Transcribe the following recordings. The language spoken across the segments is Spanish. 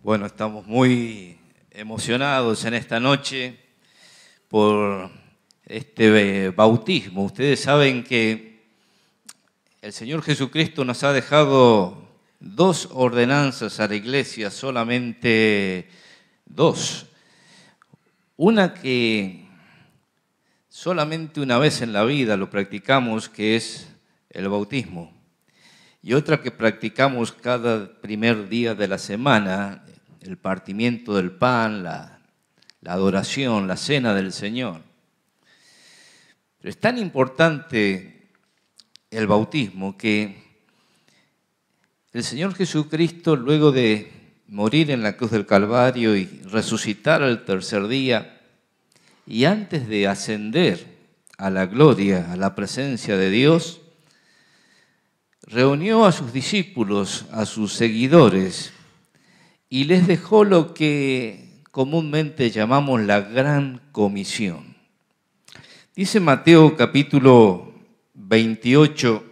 Bueno, estamos muy emocionados en esta noche por este bautismo. Ustedes saben que el Señor Jesucristo nos ha dejado dos ordenanzas a la iglesia, solamente dos. Una que solamente una vez en la vida lo practicamos, que es el bautismo. Y otra que practicamos cada primer día de la semana, el partimiento del pan, la adoración, la cena del Señor. Pero es tan importante el bautismo que el Señor Jesucristo, luego de morir en la cruz del Calvario y resucitar al tercer día, y antes de ascender a la gloria, a la presencia de Dios, reunió a sus discípulos, a sus seguidores, y les dejó lo que comúnmente llamamos la Gran Comisión. Dice Mateo capítulo 28,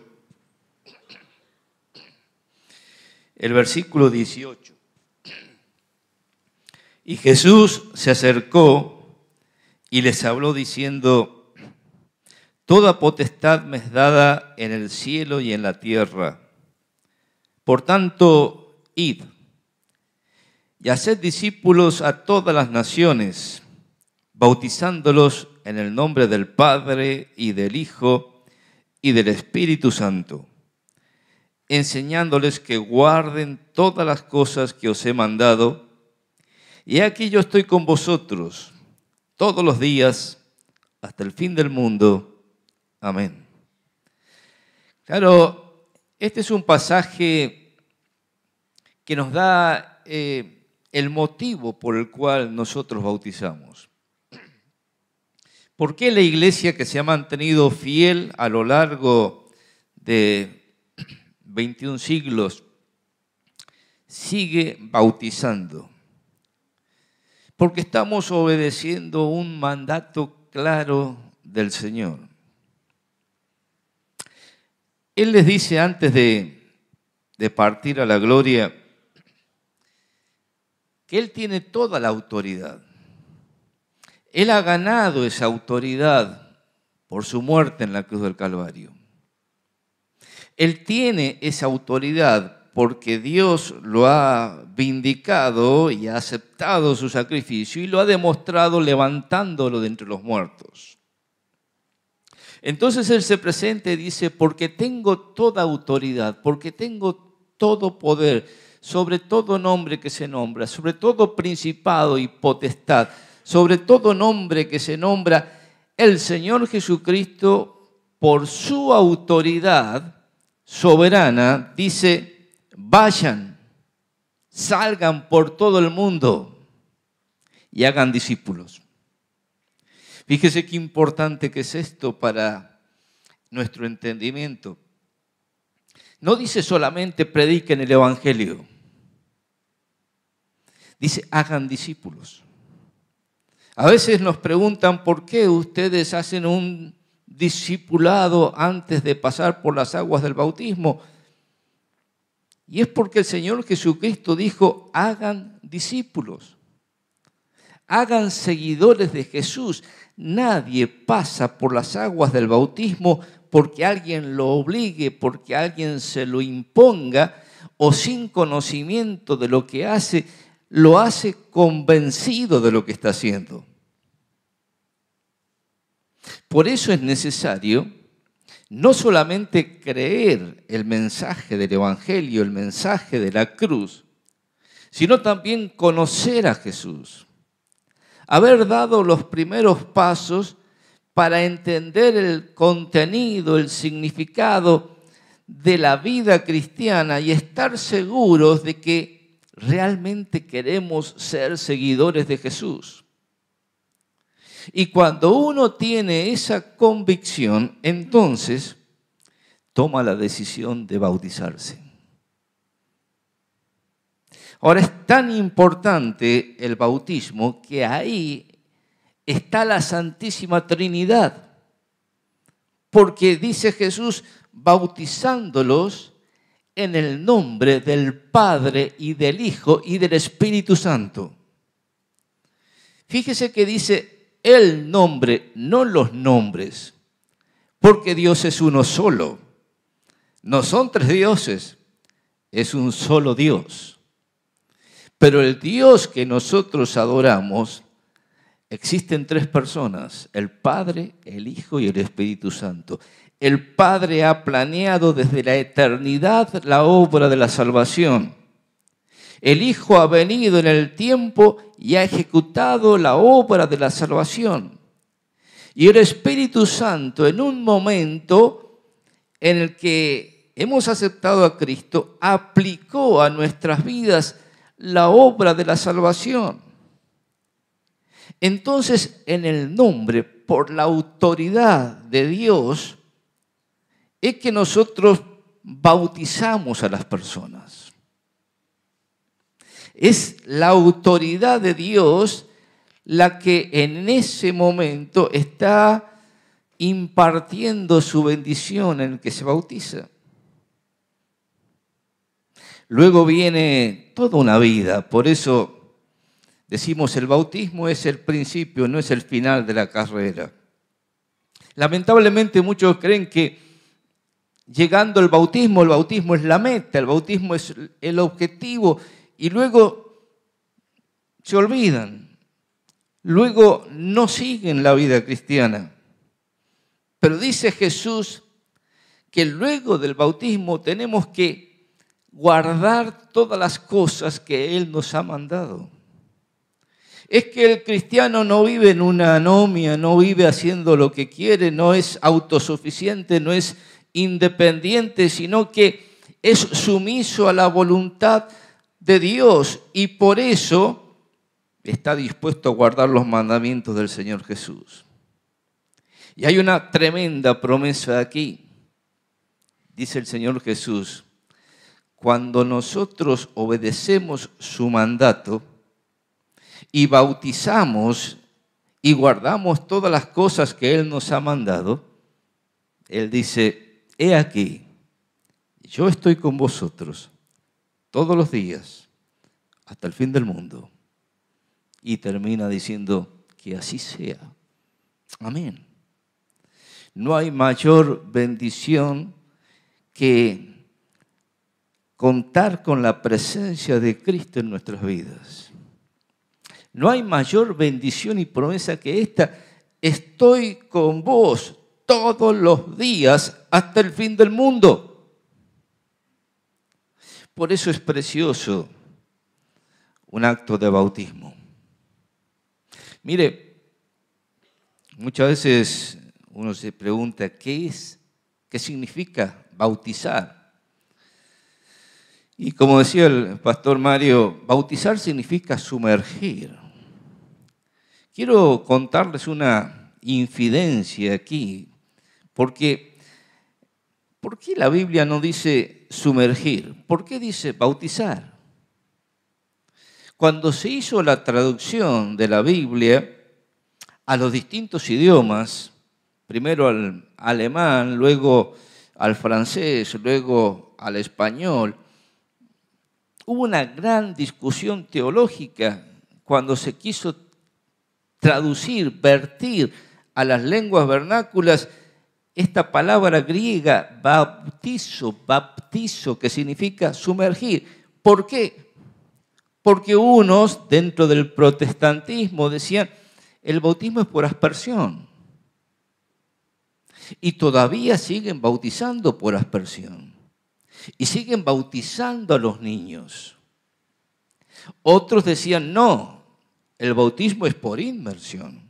el versículo 18. Y Jesús se acercó y les habló diciendo: toda potestad me es dada en el cielo y en la tierra. Por tanto, id y haced discípulos a todas las naciones, bautizándolos en el nombre del Padre y del Hijo y del Espíritu Santo, enseñándoles que guarden todas las cosas que os he mandado. Y aquí yo estoy con vosotros todos los días hasta el fin del mundo. Amén. Claro, este es un pasaje que nos da el motivo por el cual nosotros bautizamos. ¿Por qué la iglesia, que se ha mantenido fiel a lo largo de 21 siglos, sigue bautizando? Porque estamos obedeciendo un mandato claro del Señor. Él les dice antes de partir a la gloria que Él tiene toda la autoridad. Él ha ganado esa autoridad por su muerte en la cruz del Calvario. Él tiene esa autoridad porque Dios lo ha vindicado y ha aceptado su sacrificio y lo ha demostrado levantándolo de entre los muertos. Entonces Él se presenta y dice: porque tengo toda autoridad, porque tengo todo poder, sobre todo nombre que se nombra, sobre todo principado y potestad, sobre todo nombre que se nombra, el Señor Jesucristo, por su autoridad soberana, dice: vayan, salgan por todo el mundo y hagan discípulos. Fíjese qué importante que es esto para nuestro entendimiento. No dice solamente prediquen el Evangelio. Dice: hagan discípulos. A veces nos preguntan por qué ustedes hacen un discipulado antes de pasar por las aguas del bautismo. Y es porque el Señor Jesucristo dijo: hagan discípulos. Hagan seguidores de Jesús. Nadie pasa por las aguas del bautismo porque alguien lo obligue, porque alguien se lo imponga o sin conocimiento de lo que hace, lo hace convencido de lo que está haciendo. Por eso es necesario no solamente creer el mensaje del Evangelio, el mensaje de la cruz, sino también conocer a Jesús. Haber dado los primeros pasos para entender el contenido, el significado de la vida cristiana y estar seguros de que realmente queremos ser seguidores de Jesús. Y cuando uno tiene esa convicción, entonces toma la decisión de bautizarse. Ahora, es tan importante el bautismo que ahí está la Santísima Trinidad. Porque dice Jesús: bautizándolos en el nombre del Padre y del Hijo y del Espíritu Santo. Fíjese que dice el nombre, no los nombres, porque Dios es uno solo. No son tres dioses, es un solo Dios. Pero el Dios que nosotros adoramos, existen tres personas, el Padre, el Hijo y el Espíritu Santo. El Padre ha planeado desde la eternidad la obra de la salvación. El Hijo ha venido en el tiempo y ha ejecutado la obra de la salvación. Y el Espíritu Santo, en un momento en el que hemos aceptado a Cristo, aplicó a nuestras vidas la obra de la salvación. Entonces, en el nombre, por la autoridad de Dios, es que nosotros bautizamos a las personas. Es la autoridad de Dios la que en ese momento está impartiendo su bendición en el que se bautiza. Luego viene toda una vida, por eso decimos el bautismo es el principio, no es el final de la carrera. Lamentablemente muchos creen que llegando al bautismo, el bautismo es la meta, el bautismo es el objetivo y luego se olvidan, luego no siguen la vida cristiana. Pero dice Jesús que luego del bautismo tenemos que guardar todas las cosas que Él nos ha mandado. Es que el cristiano no vive en una anomia, no vive haciendo lo que quiere, no es autosuficiente, no es independiente, sino que es sumiso a la voluntad de Dios y por eso está dispuesto a guardar los mandamientos del Señor Jesús. Y hay una tremenda promesa aquí. Dice el Señor Jesús, cuando nosotros obedecemos su mandato y bautizamos y guardamos todas las cosas que Él nos ha mandado, Él dice, he aquí, yo estoy con vosotros todos los días hasta el fin del mundo. Y termina diciendo que así sea. Amén. No hay mayor bendición que contar con la presencia de Cristo en nuestras vidas. No hay mayor bendición y promesa que esta. Estoy con vos todos los días hasta el fin del mundo. Por eso es precioso un acto de bautismo. Mire, muchas veces uno se pregunta, ¿qué significa bautizar? Y como decía el pastor Mario, bautizar significa sumergir. Quiero contarles una infidencia aquí, porque ¿por qué la Biblia no dice sumergir? ¿Por qué dice bautizar? Cuando se hizo la traducción de la Biblia a los distintos idiomas, primero al alemán, luego al francés, luego al español, hubo una gran discusión teológica cuando se quiso traducir, vertir a las lenguas vernáculas esta palabra griega, baptizo, que significa sumergir. ¿Por qué? Porque unos dentro del protestantismo decían, el bautismo es por aspersión. Y todavía siguen bautizando por aspersión. Y siguen bautizando a los niños. Otros decían, no, el bautismo es por inmersión.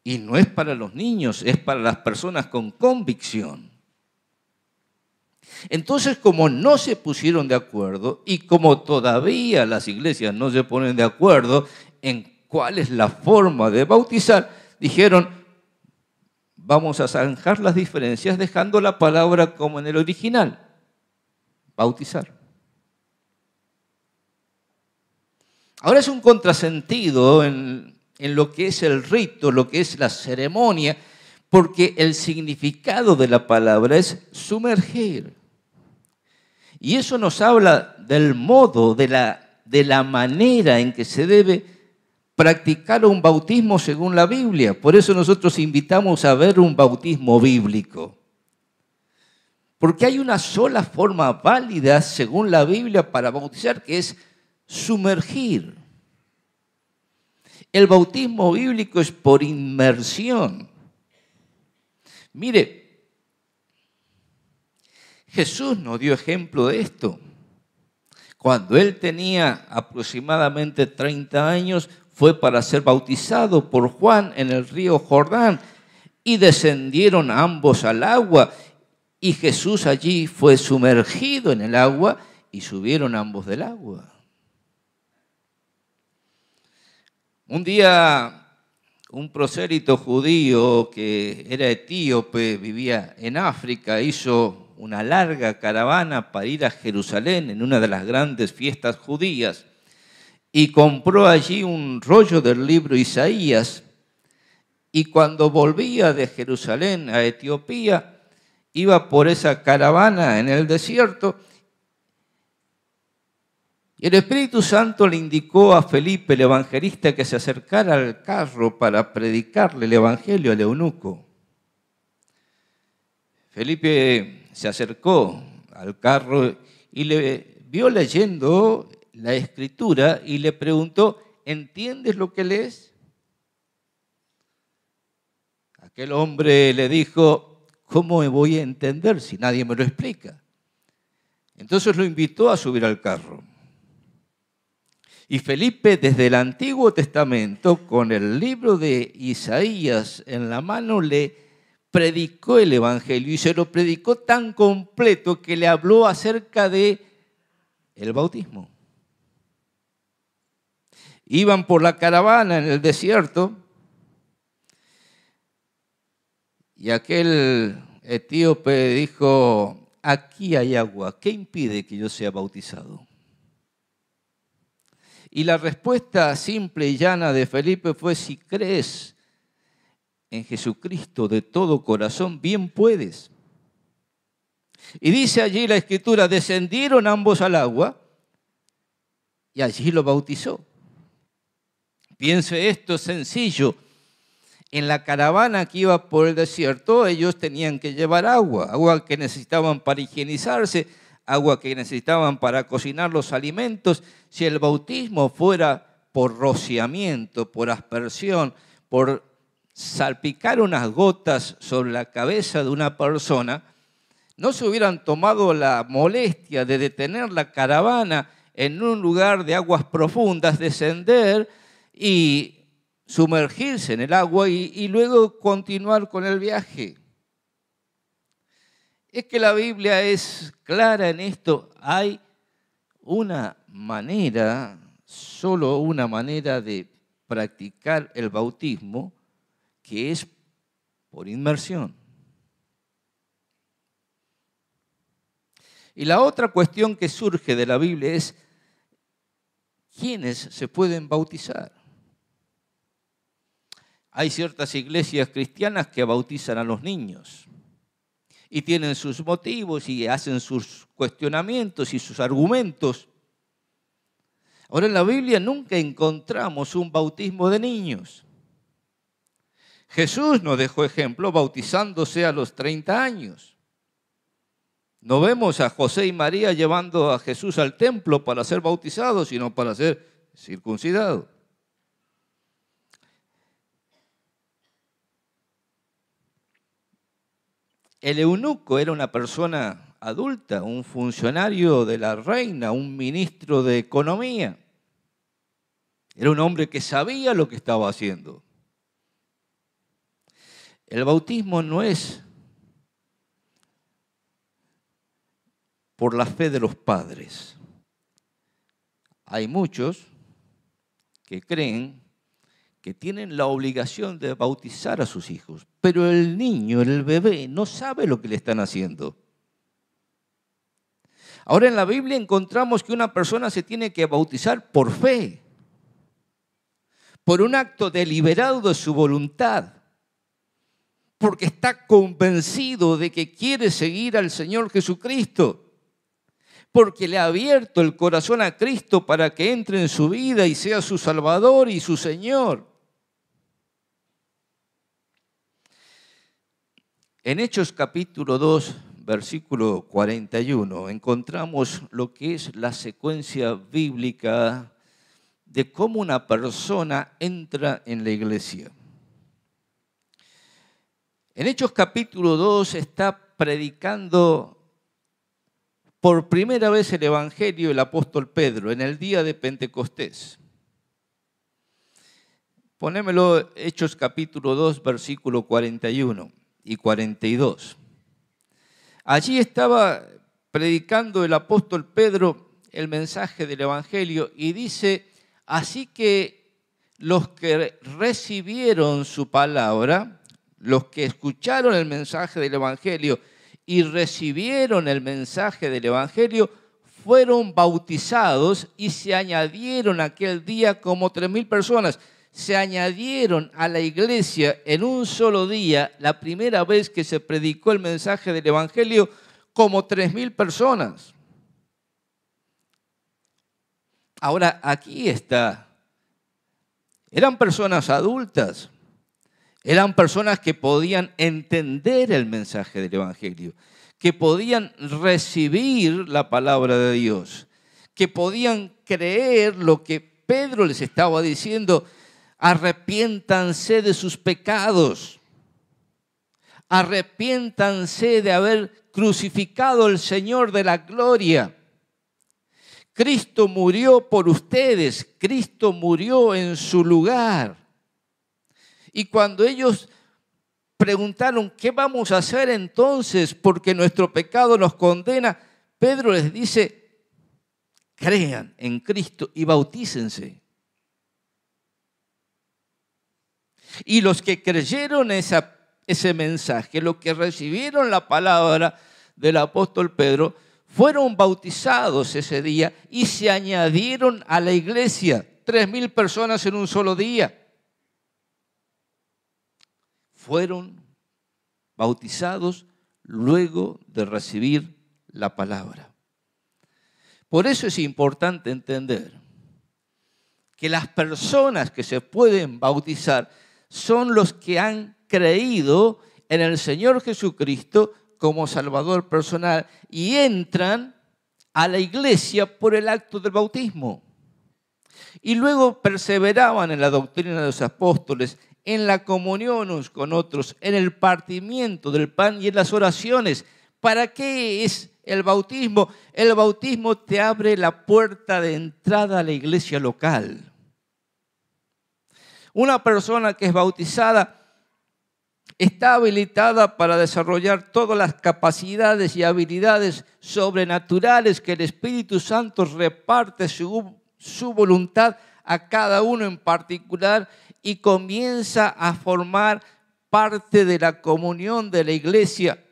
Y no es para los niños, es para las personas con convicción. Entonces, como no se pusieron de acuerdo y como todavía las iglesias no se ponen de acuerdo en cuál es la forma de bautizar, dijeron, vamos a zanjar las diferencias dejando la palabra como en el original. Bautizar. Ahora es un contrasentido en lo que es el rito, lo que es la ceremonia, porque el significado de la palabra es sumergir. Y eso nos habla del modo, de la manera en que se debe practicar un bautismo según la Biblia. Por eso nosotros invitamos a ver un bautismo bíblico. Porque hay una sola forma válida según la Biblia para bautizar, que es sumergir. El bautismo bíblico es por inmersión. Mire, Jesús nos dio ejemplo de esto. Cuando él tenía aproximadamente 30 años, fue para ser bautizado por Juan en el río Jordán y descendieron ambos al agua y Jesús allí fue sumergido en el agua y subieron ambos del agua. Un día un prosélito judío que era etíope, vivía en África, hizo una larga caravana para ir a Jerusalén en una de las grandes fiestas judías y compró allí un rollo del libro Isaías y cuando volvía de Jerusalén a Etiopía iba por esa caravana en el desierto y el Espíritu Santo le indicó a Felipe, el evangelista, que se acercara al carro para predicarle el evangelio al eunuco. Felipe se acercó al carro y le vio leyendo la escritura y le preguntó, ¿entiendes lo que lees? Aquel hombre le dijo, ¿cómo me voy a entender si nadie me lo explica? Entonces lo invitó a subir al carro. Y Felipe, desde el Antiguo Testamento, con el libro de Isaías en la mano, le predicó el Evangelio y se lo predicó tan completo que le habló acerca de el bautismo. Iban por la caravana en el desierto y aquel etíope dijo, aquí hay agua, ¿qué impide que yo sea bautizado? Y la respuesta simple y llana de Felipe fue, si crees en Jesucristo de todo corazón, bien puedes. Y dice allí la Escritura, descendieron ambos al agua y allí lo bautizó. Piense esto, es sencillo. En la caravana que iba por el desierto, ellos tenían que llevar agua que necesitaban para higienizarse, agua que necesitaban para cocinar los alimentos. Si el bautismo fuera por rociamiento, por aspersión, por salpicar unas gotas sobre la cabeza de una persona, no se hubieran tomado la molestia de detener la caravana en un lugar de aguas profundas, descender y sumergirse en el agua y luego continuar con el viaje. Es que la Biblia es clara en esto. Hay una manera, solo una manera de practicar el bautismo, que es por inmersión. Y la otra cuestión que surge de la Biblia es, ¿quiénes se pueden bautizar? Hay ciertas iglesias cristianas que bautizan a los niños y tienen sus motivos y hacen sus cuestionamientos y sus argumentos. Ahora en la Biblia nunca encontramos un bautismo de niños. Jesús nos dejó ejemplo bautizándose a los 30 años. No vemos a José y María llevando a Jesús al templo para ser bautizado, sino para ser circuncidado. El eunuco era una persona adulta, un funcionario de la reina, un ministro de economía. Era un hombre que sabía lo que estaba haciendo. El bautismo no es por la fe de los padres. Hay muchos que creen que tienen la obligación de bautizar a sus hijos, pero el niño, el bebé, no sabe lo que le están haciendo. Ahora en la Biblia encontramos que una persona se tiene que bautizar por fe, por un acto deliberado de su voluntad, porque está convencido de que quiere seguir al Señor Jesucristo. porque le ha abierto el corazón a Cristo para que entre en su vida y sea su Salvador y su Señor. En Hechos capítulo 2, versículo 41, encontramos lo que es la secuencia bíblica de cómo una persona entra en la iglesia. En Hechos capítulo 2 está predicando por primera vez el Evangelio el apóstol Pedro en el día de Pentecostés. Ponémelo, Hechos capítulo 2, versículo 41 y 42. Allí estaba predicando el apóstol Pedro el mensaje del Evangelio y dice: así que los que recibieron su palabra, los que escucharon el mensaje del Evangelio y recibieron el mensaje del Evangelio, fueron bautizados y se añadieron aquel día como 3,000 personas. Se añadieron a la iglesia en un solo día, la primera vez que se predicó el mensaje del Evangelio, como 3,000 personas. Ahora, aquí está. Eran personas adultas. Eran personas que podían entender el mensaje del Evangelio, que podían recibir la palabra de Dios, que podían creer lo que Pedro les estaba diciendo: arrepiéntanse de sus pecados, arrepiéntanse de haber crucificado al Señor de la gloria. Cristo murió por ustedes, Cristo murió en su lugar. Y cuando ellos preguntaron: ¿qué vamos a hacer entonces? Porque nuestro pecado nos condena. Pedro les dice: crean en Cristo y bautícense. Y los que creyeron ese mensaje, los que recibieron la palabra del apóstol Pedro, fueron bautizados ese día y se añadieron a la iglesia. 3,000 personas en un solo día fueron bautizados luego de recibir la palabra. Por eso es importante entender que las personas que se pueden bautizar son los que han creído en el Señor Jesucristo como Salvador personal y entran a la iglesia por el acto del bautismo. Y luego perseveraban en la doctrina de los apóstoles, en la comunión unos con otros, en el partimiento del pan y en las oraciones. ¿Para qué es el bautismo? El bautismo te abre la puerta de entrada a la iglesia local. Una persona que es bautizada está habilitada para desarrollar todas las capacidades y habilidades sobrenaturales que el Espíritu Santo reparte su voluntad a cada uno en particular y comienza a formar parte de la comunión de la iglesia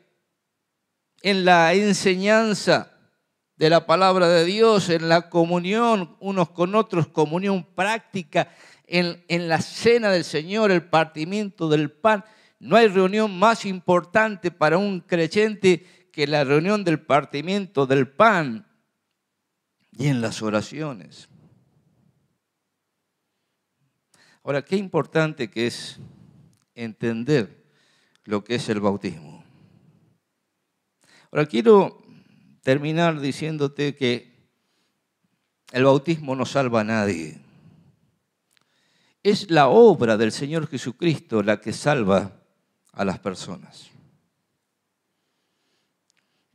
en la enseñanza de la palabra de Dios, en la comunión unos con otros, comunión práctica, en la cena del Señor, el partimiento del pan. No hay reunión más importante para un creyente que la reunión del partimiento del pan y en las oraciones. Ahora, qué importante que es entender lo que es el bautismo. Ahora, quiero terminar diciéndote que el bautismo no salva a nadie. Es la obra del Señor Jesucristo la que salva a las personas.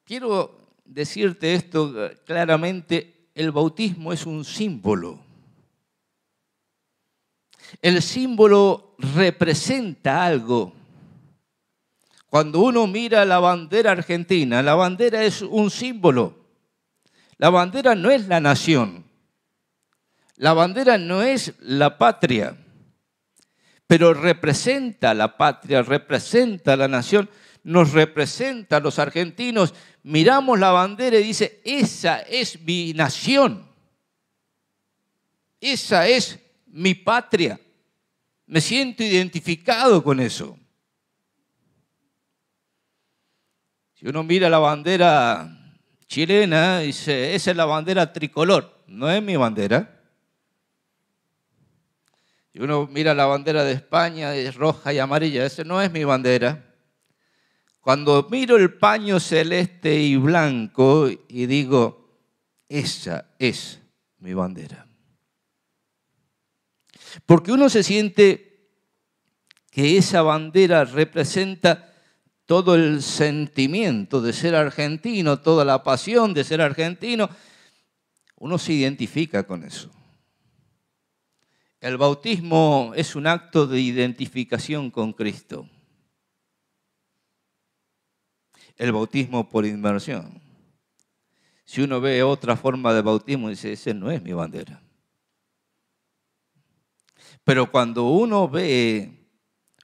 Quiero decirte esto claramente: el bautismo es un símbolo. El símbolo representa algo. Cuando uno mira la bandera argentina, la bandera es un símbolo. La bandera no es la nación. La bandera no es la patria, pero representa la patria, representa la nación, nos representa a los argentinos. Miramos la bandera y dice: esa es mi nación, esa es mi patria. Me siento identificado con eso. Si uno mira la bandera chilena, dice, esa es la bandera tricolor, no es mi bandera. Y uno mira la bandera de España, es roja y amarilla, esa no es mi bandera. Cuando miro el paño celeste y blanco y digo, esa es mi bandera. Porque uno se siente que esa bandera representa todo el sentimiento de ser argentino, toda la pasión de ser argentino. Uno se identifica con eso. El bautismo es un acto de identificación con Cristo. El bautismo por inmersión. Si uno ve otra forma de bautismo, dice, esa no es mi bandera. Pero cuando uno ve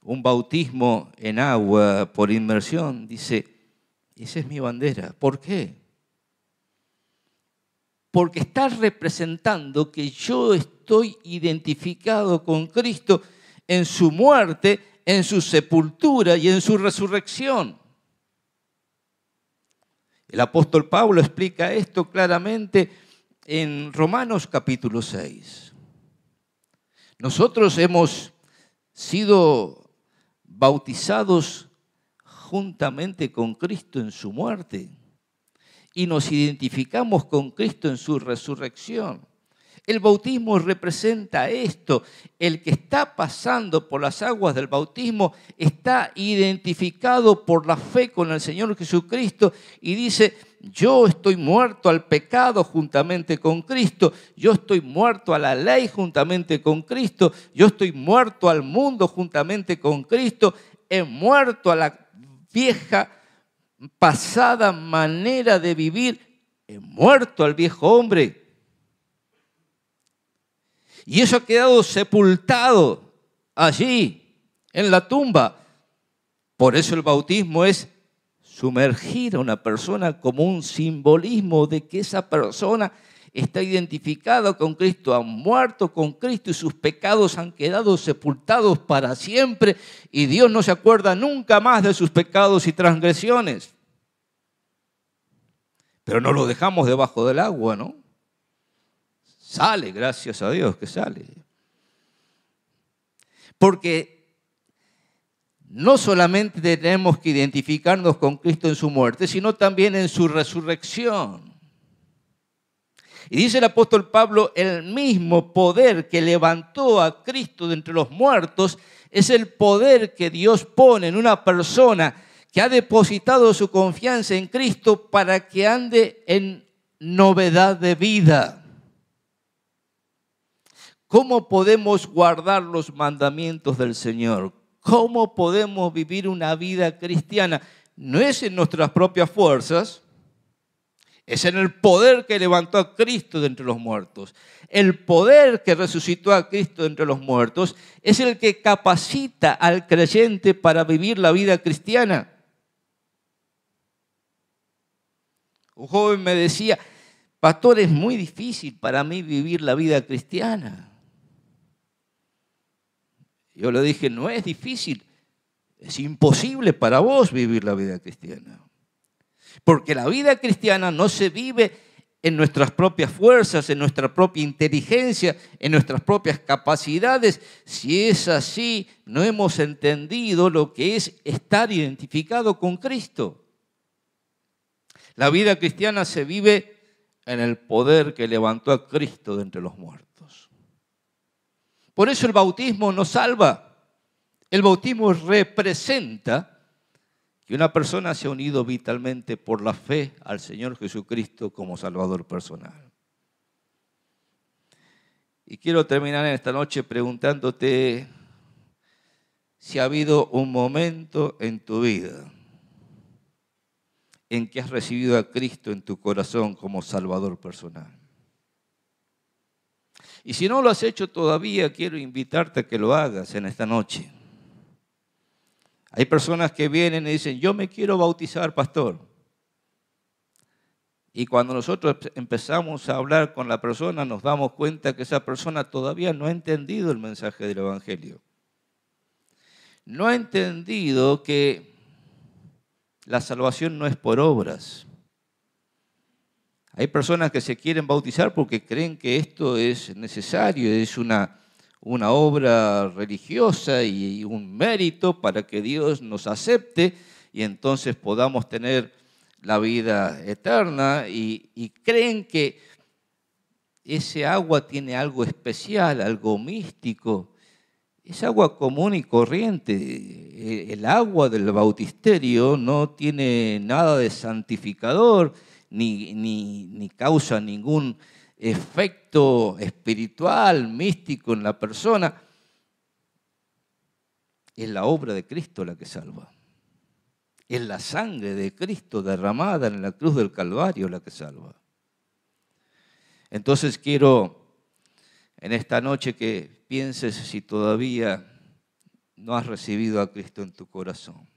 un bautismo en agua por inmersión, dice, esa es mi bandera. ¿Por qué? Porque está representando que yo estoy identificado con Cristo en su muerte, en su sepultura y en su resurrección. El apóstol Pablo explica esto claramente en Romanos capítulo 6. Nosotros hemos sido bautizados juntamente con Cristo en su muerte y nos identificamos con Cristo en su resurrección. El bautismo representa esto. El que está pasando por las aguas del bautismo está identificado por la fe con el Señor Jesucristo y dice, yo estoy muerto al pecado juntamente con Cristo, yo estoy muerto a la ley juntamente con Cristo, yo estoy muerto al mundo juntamente con Cristo, he muerto a la vieja pasada manera de vivir, he muerto al viejo hombre. Y eso ha quedado sepultado allí, en la tumba. Por eso el bautismo es sumergir a una persona como un simbolismo de que esa persona está identificada con Cristo, ha muerto con Cristo y sus pecados han quedado sepultados para siempre y Dios no se acuerda nunca más de sus pecados y transgresiones. Pero no lo dejamos debajo del agua, ¿no? Sale, gracias a Dios que sale. Porque no solamente tenemos que identificarnos con Cristo en su muerte, sino también en su resurrección. Y dice el apóstol Pablo, el mismo poder que levantó a Cristo de entre los muertos es el poder que Dios pone en una persona que ha depositado su confianza en Cristo para que ande en novedad de vida. ¿Cómo podemos guardar los mandamientos del Señor? ¿Cómo podemos vivir una vida cristiana? No es en nuestras propias fuerzas, es en el poder que levantó a Cristo de entre los muertos. El poder que resucitó a Cristo de entre los muertos es el que capacita al creyente para vivir la vida cristiana. Un joven me decía, pastor, es muy difícil para mí vivir la vida cristiana. Yo le dije, no es difícil, es imposible para vos vivir la vida cristiana. Porque la vida cristiana no se vive en nuestras propias fuerzas, en nuestra propia inteligencia, en nuestras propias capacidades. Si es así, no hemos entendido lo que es estar identificado con Cristo. La vida cristiana se vive en el poder que levantó a Cristo de entre los muertos. Por eso el bautismo nos salva. El bautismo representa que una persona se ha unido vitalmente por la fe al Señor Jesucristo como Salvador personal. Y quiero terminar en esta noche preguntándote si ha habido un momento en tu vida en que has recibido a Cristo en tu corazón como Salvador personal. Y si no lo has hecho todavía, quiero invitarte a que lo hagas en esta noche. Hay personas que vienen y dicen, yo me quiero bautizar, pastor. Y cuando nosotros empezamos a hablar con la persona, nos damos cuenta que esa persona todavía no ha entendido el mensaje del Evangelio. No ha entendido que la salvación no es por obras. Hay personas que se quieren bautizar porque creen que esto es necesario, es una obra religiosa y un mérito para que Dios nos acepte y entonces podamos tener la vida eterna y creen que ese agua tiene algo especial, algo místico. Es agua común y corriente. El agua del bautisterio no tiene nada de santificador ni causa ningún efecto espiritual, místico en la persona. Es la obra de Cristo la que salva. Es la sangre de Cristo derramada en la cruz del Calvario la que salva. Entonces quiero en esta noche que pienses si todavía no has recibido a Cristo en tu corazón.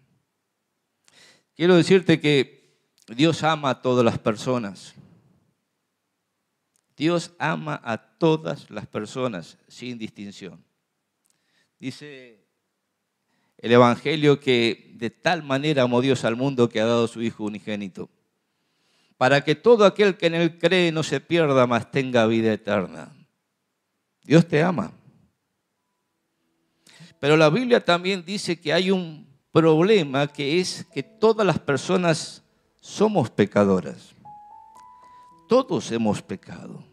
Quiero decirte que Dios ama a todas las personas. Dios ama a todas las personas sin distinción. Dice el Evangelio que de tal manera amó Dios al mundo que ha dado a su Hijo unigénito, para que todo aquel que en Él cree no se pierda, mas tenga vida eterna. Dios te ama. Pero la Biblia también dice que hay un problema que es que todas las personas somos pecadoras. Todos hemos pecado.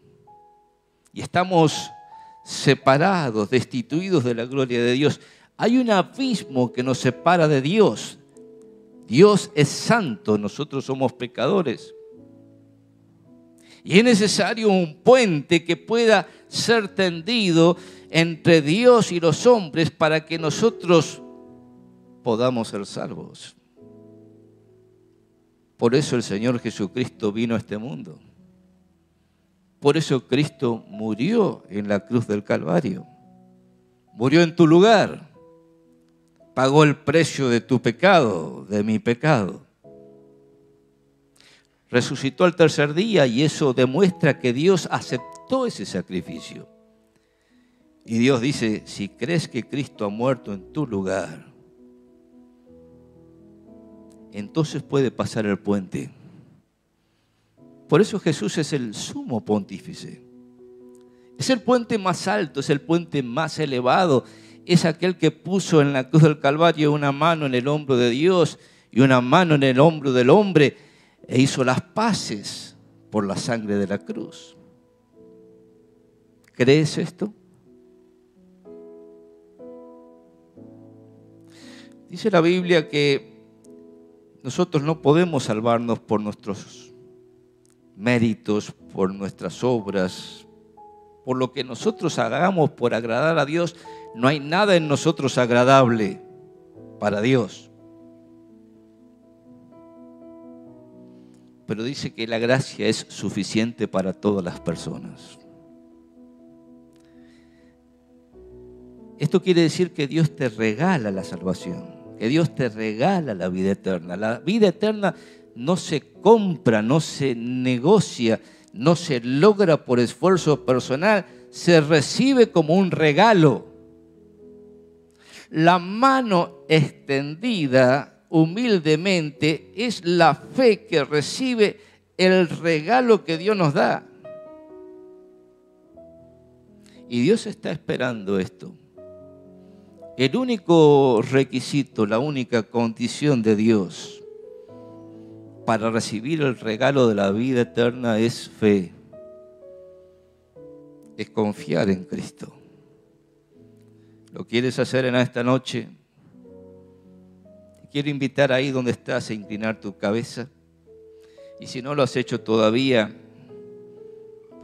Y estamos separados, destituidos de la gloria de Dios. Hay un abismo que nos separa de Dios. Dios es santo, nosotros somos pecadores. Y es necesario un puente que pueda ser tendido entre Dios y los hombres para que nosotros podamos ser salvos. Por eso el Señor Jesucristo vino a este mundo. Por eso Cristo murió en la cruz del Calvario. Murió en tu lugar. Pagó el precio de tu pecado, de mi pecado. Resucitó al tercer día y eso demuestra que Dios aceptó ese sacrificio. Y Dios dice, si crees que Cristo ha muerto en tu lugar, entonces puede pasar el puente. Por eso Jesús es el sumo pontífice. Es el puente más alto, es el puente más elevado. Es aquel que puso en la cruz del Calvario una mano en el hombro de Dios y una mano en el hombro del hombre e hizo las paces por la sangre de la cruz. ¿Crees esto? Dice la Biblia que nosotros no podemos salvarnos por nuestros méritos, por nuestras obras, por lo que nosotros hagamos por agradar a Dios. No hay nada en nosotros agradable para Dios. Pero dice que la gracia es suficiente para todas las personas. Esto quiere decir que Dios te regala la salvación, que Dios te regala la vida eterna. La vida eterna no se compra, no se negocia, no se logra por esfuerzo personal, se recibe como un regalo. La mano extendida humildemente es la fe que recibe el regalo que Dios nos da. Y Dios está esperando esto. El único requisito, la única condición de Dios para recibir el regalo de la vida eterna es fe. Es confiar en Cristo. ¿Lo quieres hacer en esta noche? Te quiero invitar ahí donde estás a inclinar tu cabeza. Y si no lo has hecho todavía,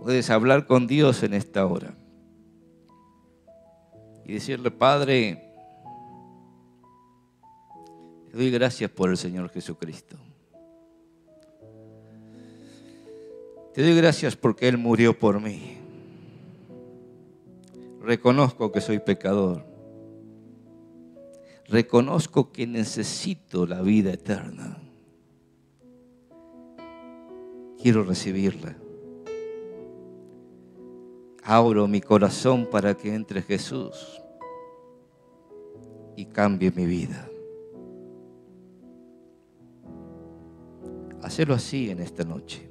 puedes hablar con Dios en esta hora. Y decirle, Padre, te doy gracias por el Señor Jesucristo. Te doy gracias porque Él murió por mí. Reconozco que soy pecador. Reconozco que necesito la vida eterna. Quiero recibirla. Abro mi corazón para que entre Jesús y cambie mi vida. Hacelo así en esta noche.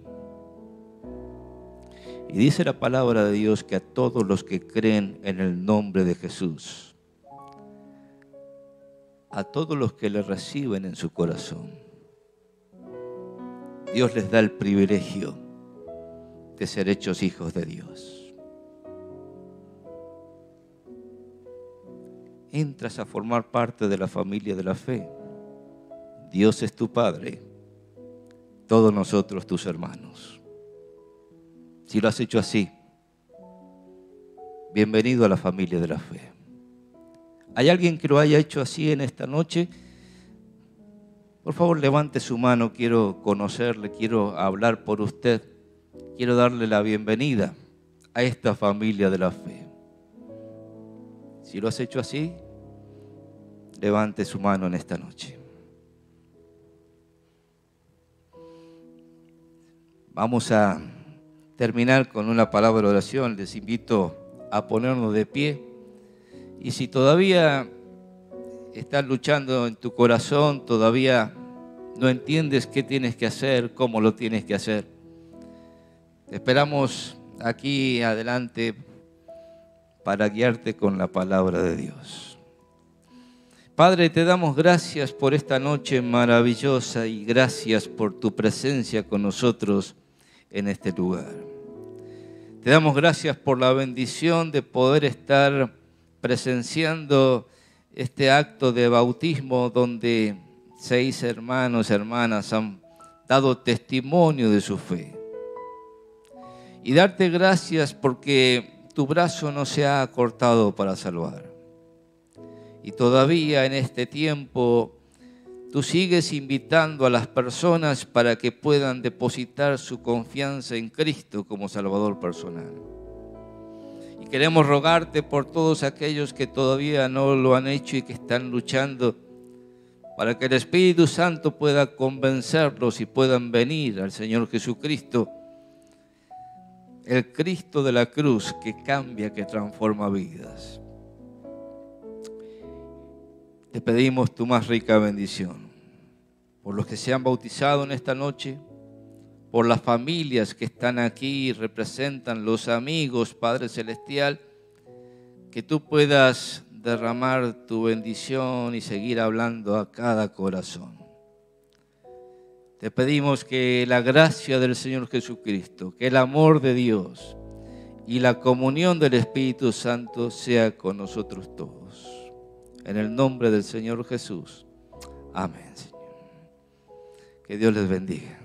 Y dice la palabra de Dios que a todos los que creen en el nombre de Jesús, a todos los que le reciben en su corazón, Dios les da el privilegio de ser hechos hijos de Dios. Entras a formar parte de la familia de la fe. Dios es tu Padre, todos nosotros tus hermanos. Si lo has hecho así, bienvenido a la familia de la fe. ¿Hay alguien que lo haya hecho así en esta noche? Por favor, levante su mano. Quiero conocerle, quiero hablar por usted. Quiero darle la bienvenida a esta familia de la fe. Si lo has hecho así, levante su mano en esta noche. Vamos a terminar con una palabra de oración. Les invito a ponernos de pie. Y si todavía estás luchando en tu corazón, todavía no entiendes qué tienes que hacer, cómo lo tienes que hacer, te esperamos aquí adelante para guiarte con la palabra de Dios. Padre, te damos gracias por esta noche maravillosa y gracias por tu presencia con nosotros en este lugar. Te damos gracias por la bendición de poder estar presenciando este acto de bautismo donde 6 hermanos y hermanas han dado testimonio de su fe. Y darte gracias porque tu brazo no se ha acortado para salvar. Y todavía en este tiempo tú sigues invitando a las personas para que puedan depositar su confianza en Cristo como Salvador personal. Y queremos rogarte por todos aquellos que todavía no lo han hecho y que están luchando para que el Espíritu Santo pueda convencerlos y puedan venir al Señor Jesucristo, el Cristo de la cruz que cambia, que transforma vidas. Te pedimos tu más rica bendición por los que se han bautizado en esta noche, por las familias que están aquí y representan los amigos, Padre Celestial, que tú puedas derramar tu bendición y seguir hablando a cada corazón. Te pedimos que la gracia del Señor Jesucristo, que el amor de Dios y la comunión del Espíritu Santo sea con nosotros todos. En el nombre del Señor Jesús. Amén, Señor. Que Dios les bendiga.